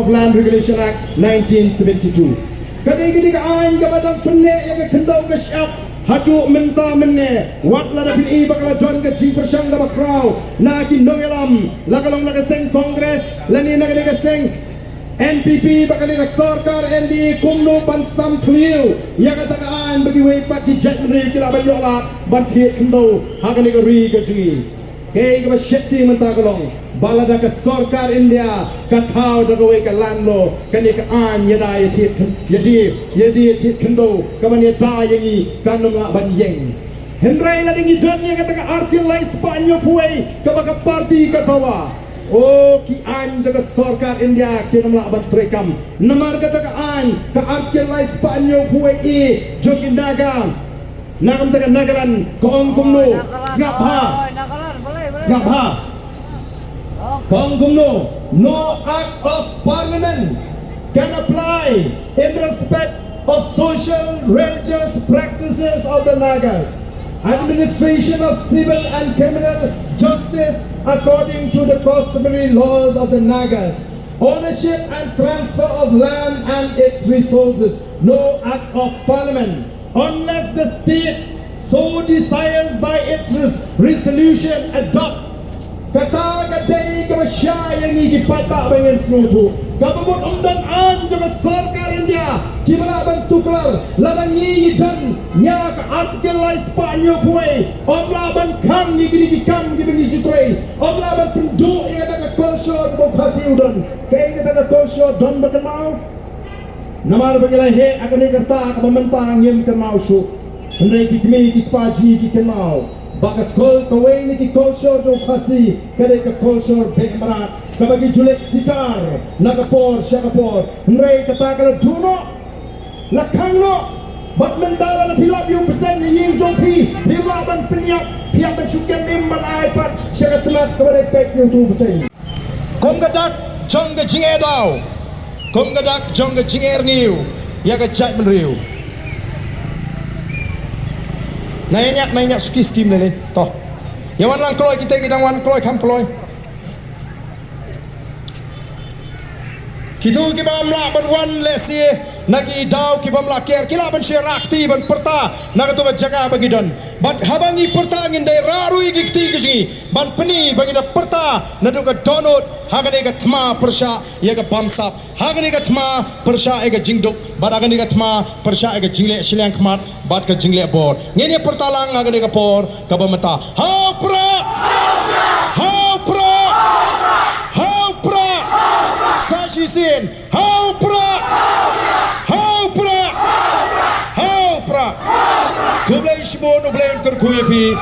of Land Regulation Act 1972. Ketika ain kepada penek yang kendau ke syap hadu menta menne wat la dapat i bakal don ke ji persang da bakrau na ki nongelam la kalong na keseng kongres lani na keseng NPP bakal ni sarkar ND kumno ban sam kliu yang kata aan bagi wepat di jatri kila banyak lah ban thiet kendau hakan ni ri ke ji ke ba sheti menta kalong balada ke sarkar India ka thau da we ka lanlo kani ka aan yada ya thiet jadi thiet kendau ka ban ya ta yangi kanong la ban yeng Henry la dingi don yang kata ka artil lai Spanyol puai ka baka parti ka tawa oh ki an jaga sarkar India ki namla abat trekam namar kata ka an ka artil lai Spanyol puai e jogindaga nakam taga nagalan kong kumno ngapha kong kumno no act of parliament can apply in respect of social religious practices of the Nagas. Administration of civil and criminal justice according to the customary laws of the Nagas. Ownership and transfer of land and its resources. No act of parliament. Unless the state so desires by its resolution adopt. Kata kadai kemasya yang ini dipata dengan senutu. Kabut undang an juga sarkar India kimala bantuklar ladangi dan nya ka artikel lai Spanyol puai omla ban kam ni gini kam gini jitrei omla ban penduk yang kata ka culture ko khasi udan kai kata ka culture don berkenal namar bagila he akan ni kerta ka pementang yang kenal su hendai kikmi kikpaji kikenal bakat kol kawai ni ki culture do khasi kade ka culture bekmarat kabagi julet sikar nakapor syakapor hendai kata ka duno lakangno bat mentala na pilap yung persen ni yung jopi pilaban penyak pihak mensyukan member iPad syakat telat kepada pek yung 2%. Kom gadak jong ke jing edau kom gadak jong ke jing erniu ya ke jat menriu Nainyak suki skim ni toh. Yawan lang kloy kita kita wan kloy kam kloy. Kitu ki bam la ban wan lesi nagi daw ki bam la ker kila ban she rakti ban perta naga tu jaga bagi don. Bat habangi perta ngin dai raru igi kti ki ban peni bagi da perta nadu ka donot hagane ka thma persha ya ka bamsa hagane ka thma persha ega jingduk bat hagane ka thma persha ega jingle shilang khmat bat ka jingle bor ngene perta lang hagane ka por ka bamata ha pra sashi sin ha pra Kublai shimo no blame kur kuyepi